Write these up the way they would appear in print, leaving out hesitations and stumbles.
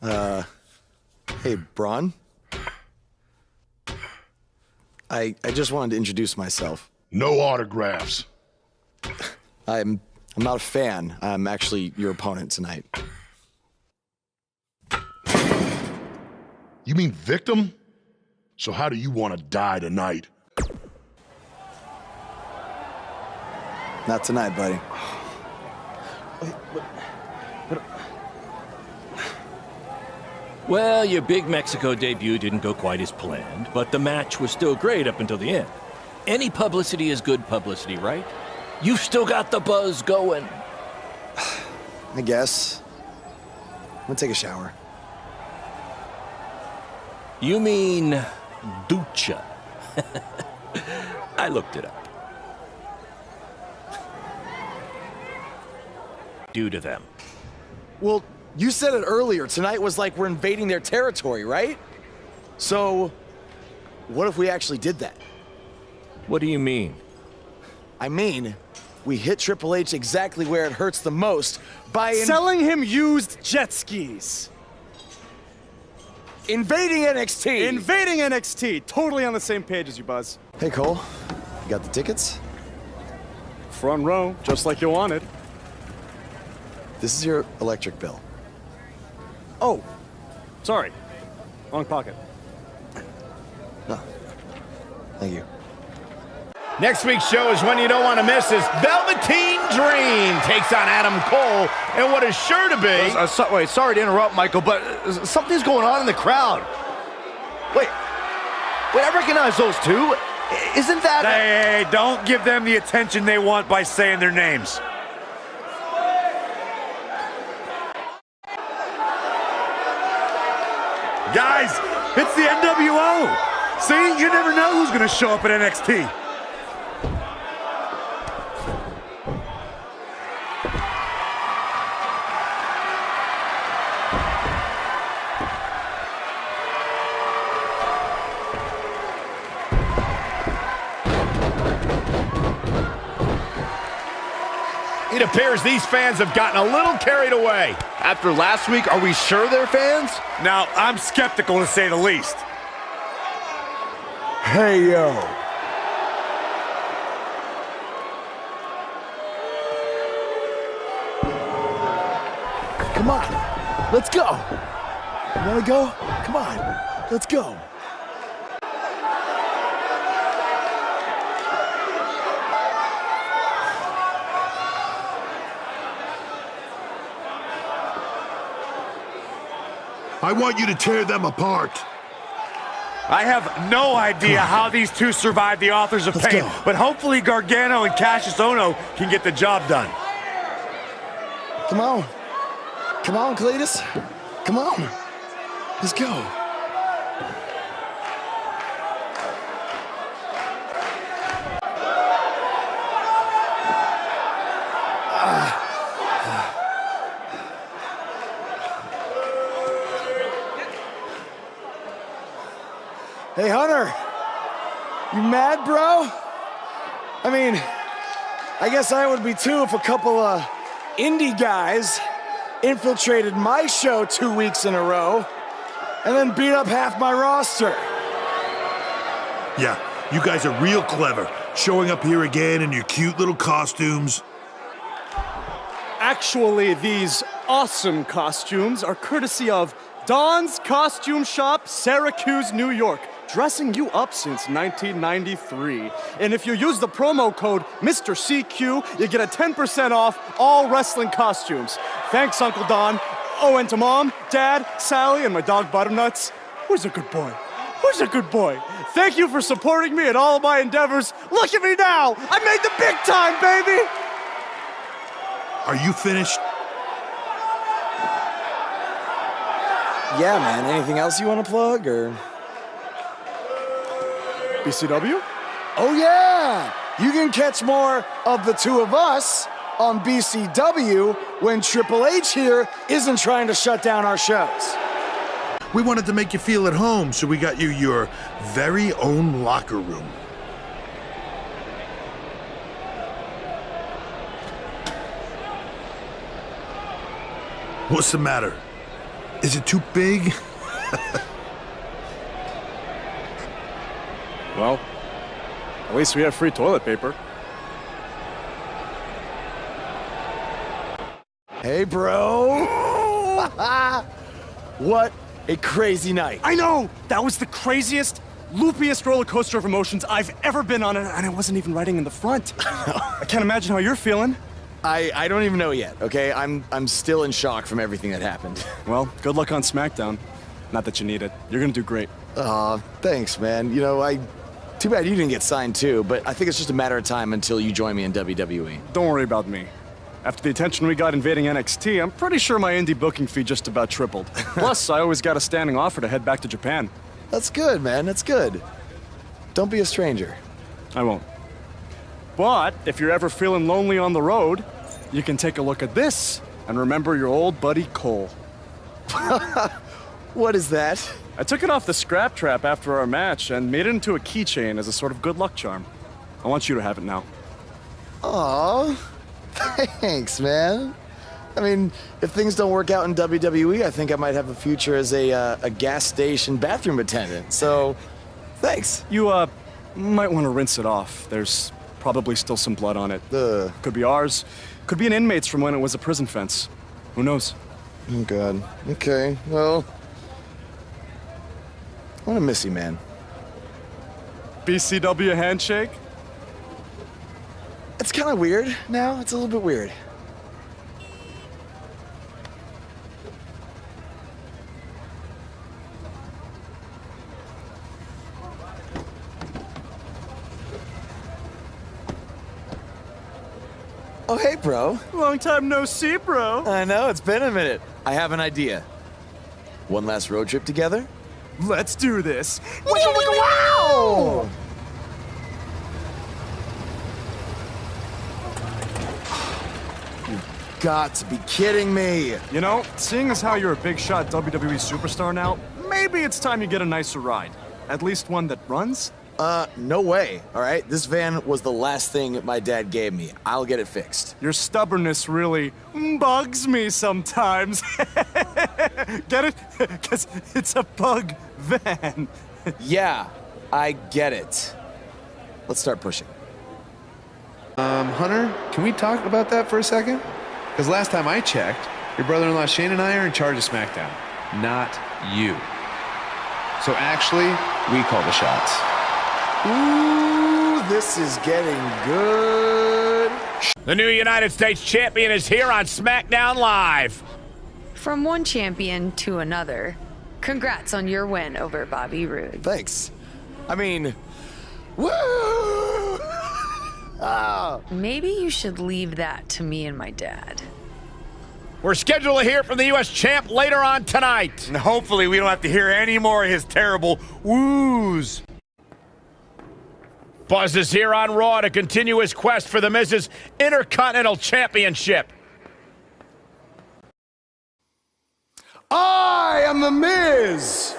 Hey, Braun? I just wanted to introduce myself. No autographs. I'm not a fan. I'm actually your opponent tonight. You mean victim? So how do you want to die tonight? Not tonight, buddy. Well, your big Mexico debut didn't go quite as planned, but the match was still great up until the end. Any publicity is good publicity, right? You've still got the buzz going. I guess. I'm gonna take a shower. You mean ducha. I looked it up. Due to them. Well, you said it earlier. Tonight was like we're invading their territory, right? So, what if we actually did that? What do you mean? I mean, we hit Triple H exactly where it hurts the most by selling him used jet skis. Invading NXT! Invading NXT. Totally on the same page as you, Buzz. Hey, Cole. You got the tickets? Front row, just like you wanted. This is your electric bill. Oh, sorry. Wrong pocket. No. Thank you. Next week's show is one you don't want to miss as Velveteen Dream takes on Adam Cole and what is sure to be... Wait, sorry to interrupt, Michael, but something's going on in the crowd. Wait, I recognize those two. Isn't that... Hey, don't give them the attention they want by saying their names. Guys, it's the NWO. See, you never know who's going to show up at NXT. It appears these fans have gotten a little carried away. After last week, are we sure they're fans? Now, I'm skeptical to say the least. Hey, yo. Come on. Let's go. You wanna go? Come on. Let's go. I want you to tear them apart. I have no idea how these two survived the Authors of Pain, but hopefully Gargano and Cassius Ohno can get the job done. Come on. Come on, Cletus. Come on. Let's go. Hey, Hunter, you mad, bro? I mean, I guess I would be too if a couple of indie guys infiltrated my show 2 weeks in a row and then beat up half my roster. Yeah, you guys are real clever, showing up here again in your cute little costumes. Actually, these awesome costumes are courtesy of Don's Costume Shop, Syracuse, New York. Dressing you up since 1993. And if you use the promo code Mr. CQ, you get a 10% off all wrestling costumes. Thanks, Uncle Don. Oh, and to Mom, Dad, Sally, and my dog Butternuts. Who's a good boy? Who's a good boy? Thank you for supporting me in all of my endeavors. Look at me now! I made the big time, baby! Are you finished? Yeah, man. Anything else you want to plug, or...? BCW? Oh, yeah! You can catch more of the two of us on BCW when Triple H here isn't trying to shut down our shows. We wanted to make you feel at home, so we got you your very own locker room. What's the matter? Is it too big? Well, at least we have free toilet paper. Hey, bro. What a crazy night. I know! That was the craziest, loopiest roller coaster of emotions I've ever been on, and I wasn't even riding in the front. I can't imagine how you're feeling. I don't even know yet, okay? I'm still in shock from everything that happened. Well, good luck on SmackDown. Not that you need it. You're gonna do great. Aw, thanks, man. You know, too bad you didn't get signed too, but I think it's just a matter of time until you join me in WWE. Don't worry about me. After the attention we got invading NXT, I'm pretty sure my indie booking fee just about tripled. Plus, I always got a standing offer to head back to Japan. That's good, man. That's good. Don't be a stranger. I won't. But if you're ever feeling lonely on the road, you can take a look at this and remember your old buddy Cole. What is that? I took it off the scrap trap after our match and made it into a keychain as a sort of good luck charm. I want you to have it now. Aw, thanks, man. I mean, if things don't work out in WWE, I think I might have a future as a gas station bathroom attendant. So, thanks. You, might want to rinse it off. There's probably still some blood on it. Ugh. Could be ours. Could be an inmate's from when it was a prison fence. Who knows? Oh, God. Okay, well, I'm gonna miss you, man. BCW handshake? It's kind of weird now. It's a little bit weird. Oh, hey, bro. Long time no see, bro. I know, it's been a minute. I have an idea. One last road trip together? Let's do this. Wow! You've got to be kidding me. You know, seeing as how you're a big shot WWE superstar now, maybe it's time you get a nicer ride. At least one that runs? No way, all right? This van was the last thing my dad gave me. I'll get it fixed. Your stubbornness really bugs me sometimes. Get it? Because it's a bug van. Yeah, I get it. Let's start pushing. Hunter, can we talk about that for a second? Because last time I checked, your brother-in-law Shane and I are in charge of SmackDown, not you. So actually, we call the shots. Ooh, this is getting good. The new United States champion is here on SmackDown Live. From one champion to another, congrats on your win over Bobby Roode. Thanks. I mean, woo! Ah. Maybe you should leave that to me and my dad. We're scheduled to hear from the U.S. champ later on tonight. And hopefully we don't have to hear any more of his terrible woos. Buzz is here on Raw to continue his quest for the Miz's Intercontinental Championship. I am the Miz!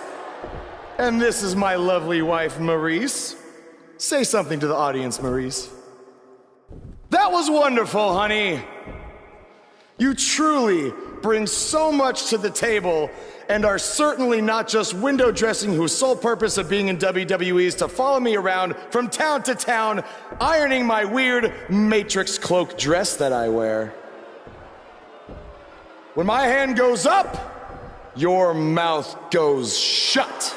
And this is my lovely wife, Maurice. Say something to the audience, Maurice. That was wonderful, honey. You truly bring so much to the table and are certainly not just window dressing whose sole purpose of being in WWE is to follow me around from town to town, ironing my weird Matrix cloak dress that I wear. When my hand goes up, your mouth goes shut.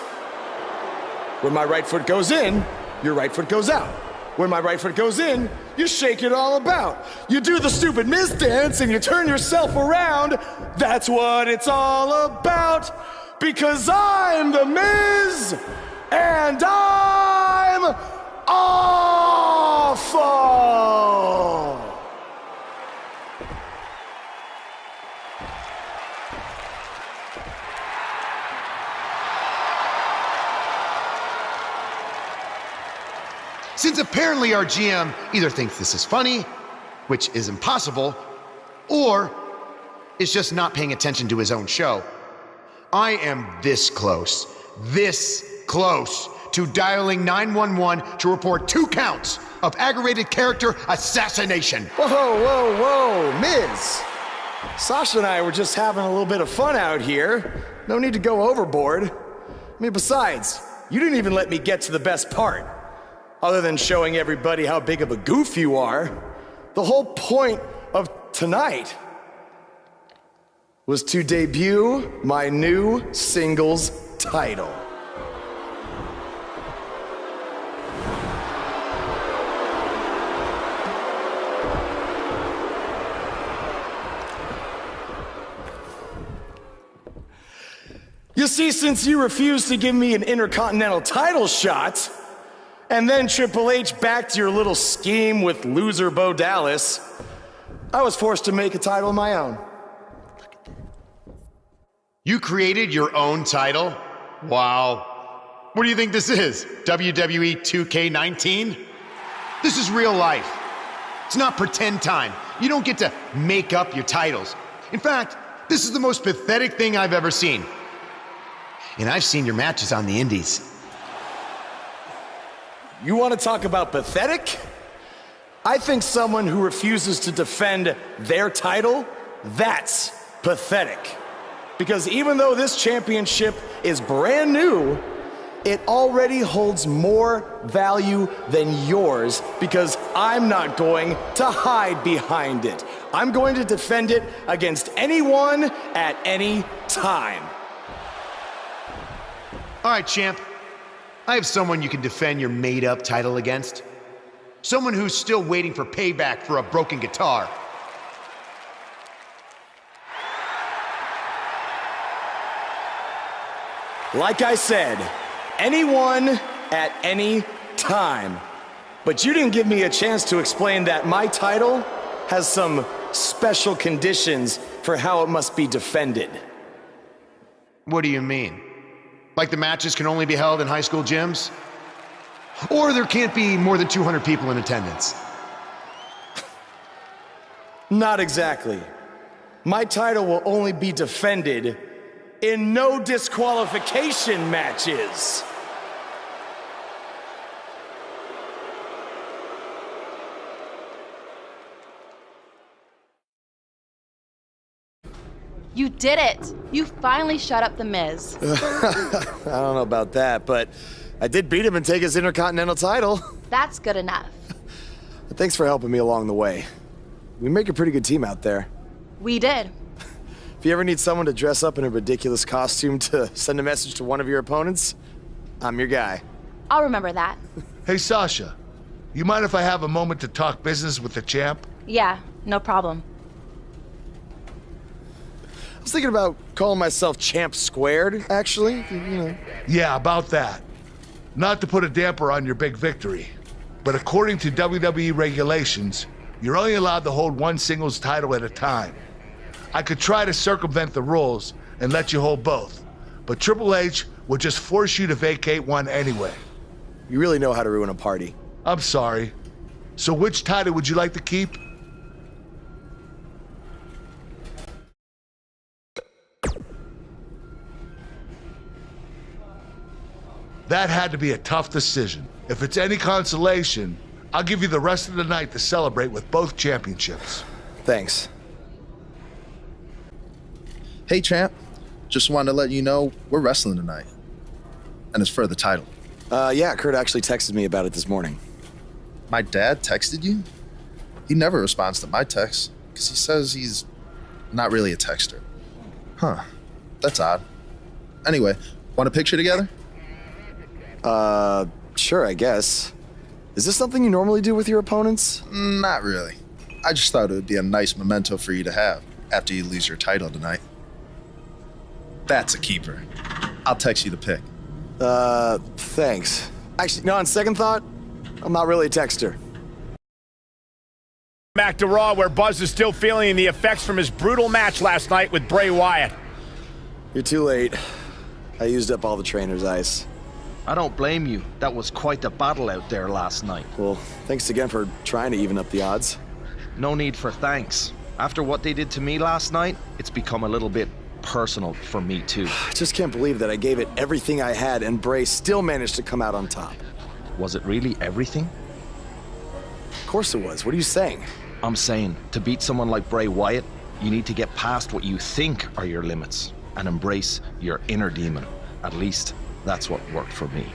When my right foot goes in, your right foot goes out. When my right foot goes in, you shake it all about. You do the stupid Miz dance and you turn yourself around. That's what it's all about. Because I'm the Miz and I'm awful. Since apparently our GM either thinks this is funny, which is impossible, or is just not paying attention to his own show, I am this close to dialing 911 to report 2 counts of aggravated character assassination. Whoa, whoa, whoa, Miz. Sasha and I were just having a little bit of fun out here. No need to go overboard. I mean, besides, you didn't even let me get to the best part. Other than showing everybody how big of a goof you are, the whole point of tonight was to debut my new singles title. You see, since you refused to give me an Intercontinental title shot, and then Triple H backed your little scheme with loser Bo Dallas, I was forced to make a title of my own. You created your own title? Wow. What do you think this is? WWE 2K19? This is real life. It's not pretend time. You don't get to make up your titles. In fact, this is the most pathetic thing I've ever seen. And I've seen your matches on the indies. You want to talk about pathetic? I think someone who refuses to defend their title, that's pathetic. Because even though this championship is brand new, it already holds more value than yours because I'm not going to hide behind it. I'm going to defend it against anyone at any time. All right, champ. I have someone you can defend your made-up title against. Someone who's still waiting for payback for a broken guitar. Like I said, anyone at any time. But you didn't give me a chance to explain that my title has some special conditions for how it must be defended. What do you mean? Like the matches can only be held in high school gyms? Or there can't be more than 200 people in attendance? Not exactly. My title will only be defended in no disqualification matches. You did it! You finally shut up The Miz. I don't know about that, but I did beat him and take his Intercontinental title. That's good enough. But thanks for helping me along the way. We make a pretty good team out there. We did. If you ever need someone to dress up in a ridiculous costume to send a message to one of your opponents, I'm your guy. I'll remember that. Hey, Sasha, you mind if I have a moment to talk business with the champ? Yeah, no problem. I was thinking about calling myself Champ Squared, actually. You know. Yeah, about that. Not to put a damper on your big victory, but according to WWE regulations, you're only allowed to hold one singles title at a time. I could try to circumvent the rules and let you hold both, but Triple H would just force you to vacate one anyway. You really know how to ruin a party. I'm sorry. So which title would you like to keep? That had to be a tough decision. If it's any consolation, I'll give you the rest of the night to celebrate with both championships. Thanks. Hey, champ. Just wanted to let you know we're wrestling tonight. And it's for the title. Yeah, Kurt actually texted me about it this morning. My dad texted you? He never responds to my texts, because he says he's not really a texter. Huh. That's odd. Anyway, want a picture together? Sure, I guess. Is this something you normally do with your opponents? Not really. I just thought it would be a nice memento for you to have after you lose your title tonight. That's a keeper. I'll text you the pic. Thanks. Actually, no, on second thought, I'm not really a texter. Back to Raw, where Buzz is still feeling the effects from his brutal match last night with Bray Wyatt. You're too late. I used up all the trainer's ice. I don't blame you. That was quite the battle out there last night. Well, thanks again for trying to even up the odds. No need for thanks. After what they did to me last night, it's become a little bit personal for me too. I just can't believe that I gave it everything I had and Bray still managed to come out on top. Was it really everything? Of course it was. What are you saying? I'm saying, to beat someone like Bray Wyatt, you need to get past what you think are your limits. and embrace your inner demon. At least, that's what worked for me.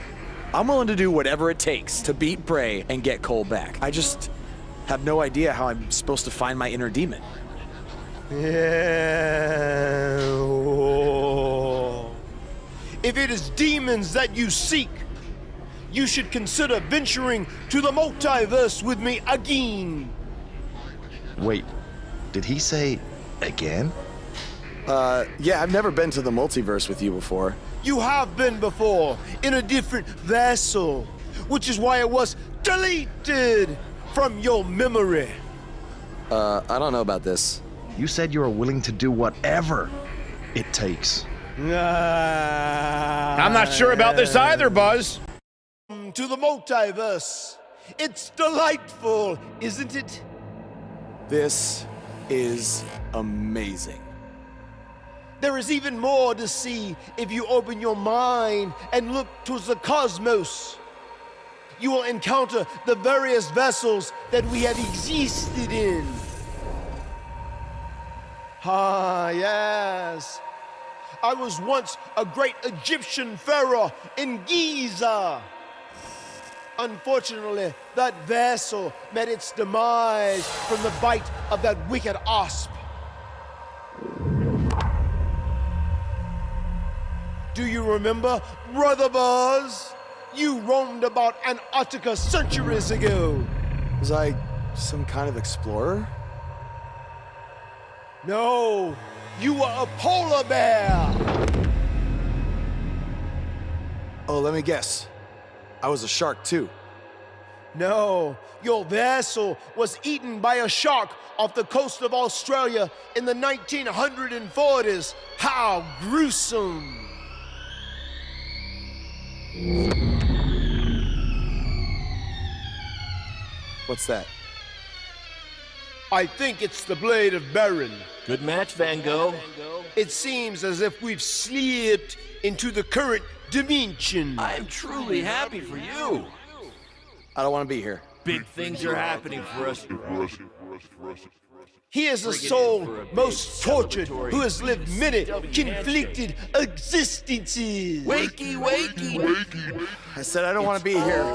I'm willing to do whatever it takes to beat Bray and get Cole back. I just have no idea how I'm supposed to find my inner demon. Yeah. If it is demons that you seek, you should consider venturing to the multiverse with me again. Wait, did he say again? Yeah, I've never been to the multiverse with you before. You have been before, in a different vessel, which is why it was deleted from your memory. I don't know about this. You said you were willing to do whatever it takes. I'm not sure about this either, Buzz. To the multiverse. It's delightful, isn't it? This is amazing. There is even more to see if you open your mind and look towards the cosmos. You will encounter the various vessels that we have existed in. Ah, yes. I was once a great Egyptian pharaoh in Giza. Unfortunately, that vessel met its demise from the bite of that wicked asp. Do you remember, Brother Buzz? You roamed about Antarctica centuries ago. Was I some kind of explorer? No, you were a polar bear. Oh, let me guess. I was a shark too. No, your vessel was eaten by a shark off the coast of Australia in the 1940s. How gruesome! What's that? I think it's the blade of Baron. Good match, Van Gogh. It seems as if we've slipped into the current dimension. I'm truly happy for you. I don't want to be here. Big things are happening for us. He is a soul most tortured who has lived many conflicted existences. Wakey, wakey. I said I don't want to be here.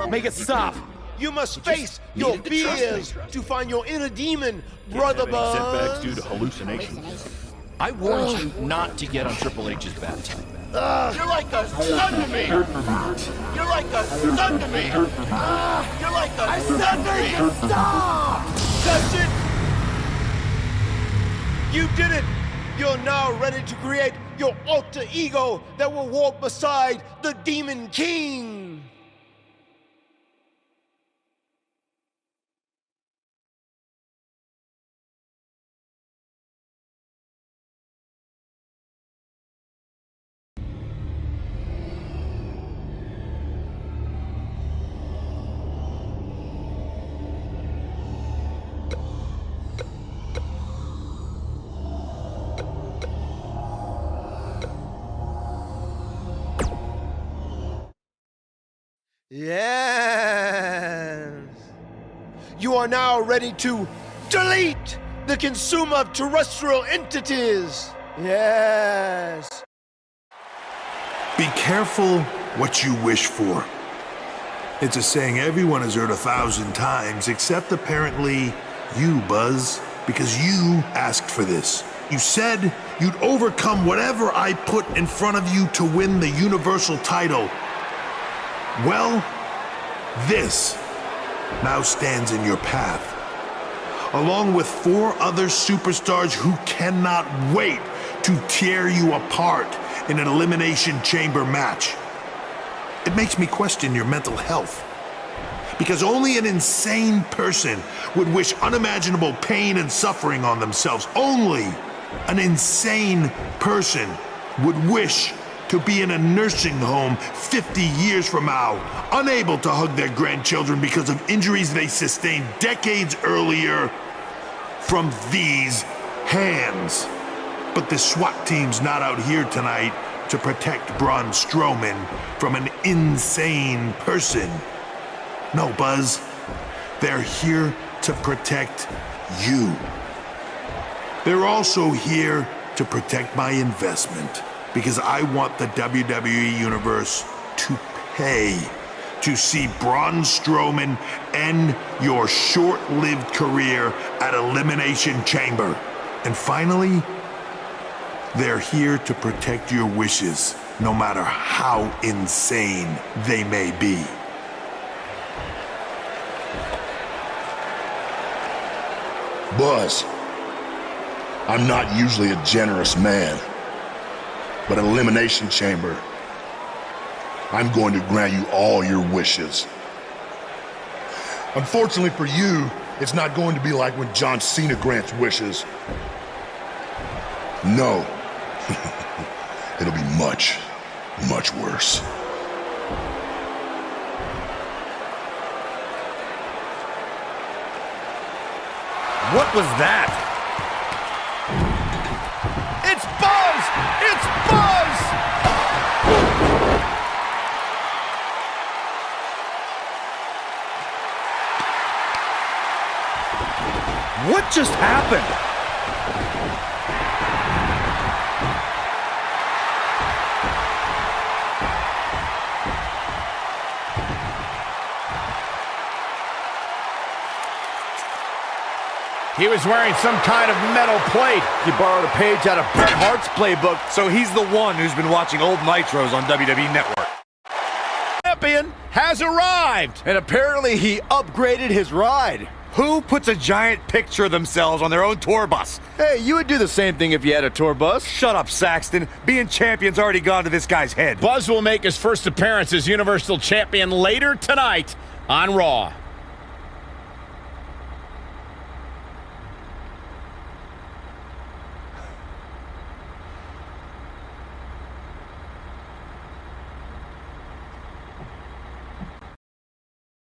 Make it stop. You must face your fears to find your inner demon, Brother Buzz. Setbacks due to hallucinations. I warned you not to get on Triple H's bad time. You're like a son to me. You're like a son to me. You're like a son to me. Stop! That's it. You did it. You're now ready to create your alter ego that will walk beside the Demon King. Yes. You are now ready to delete the consumer of terrestrial entities. Yes. Be careful what you wish for. It's a saying everyone has heard 1,000 times, except apparently you, Buzz, because you asked for this. You said you'd overcome whatever I put in front of you to win the Universal title. Well, this now stands in your path, along with 4 other superstars who cannot wait to tear you apart in an Elimination Chamber match. It makes me question your mental health, because only an insane person would wish unimaginable pain and suffering on themselves. Only an insane person would wish to be in a nursing home 50 years from now, unable to hug their grandchildren because of injuries they sustained decades earlier from these hands. But the SWAT team's not out here tonight to protect Braun Strowman from an insane person. No, Buzz, they're here to protect you. They're also here to protect my investment because I want the WWE Universe to pay to see Braun Strowman end your short-lived career at Elimination Chamber. And finally, they're here to protect your wishes, no matter how insane they may be. Buzz, I'm not usually a generous man, but at Elimination Chamber, I'm going to grant you all your wishes. Unfortunately for you, it's not going to be like when John Cena grants wishes. No. It'll be much, much worse. What was that? It's Buzz! It's Buzz! What just happened? He was wearing some kind of metal plate. He borrowed a page out of Bret Hart's playbook. So he's the one who's been watching old Nitros on WWE Network. Champion has arrived. And apparently he upgraded his ride. Who puts a giant picture of themselves on their own tour bus? Hey, you would do the same thing if you had a tour bus. Shut up, Saxton. Being champion's already gone to this guy's head. Buzz will make his first appearance as Universal Champion later tonight on Raw.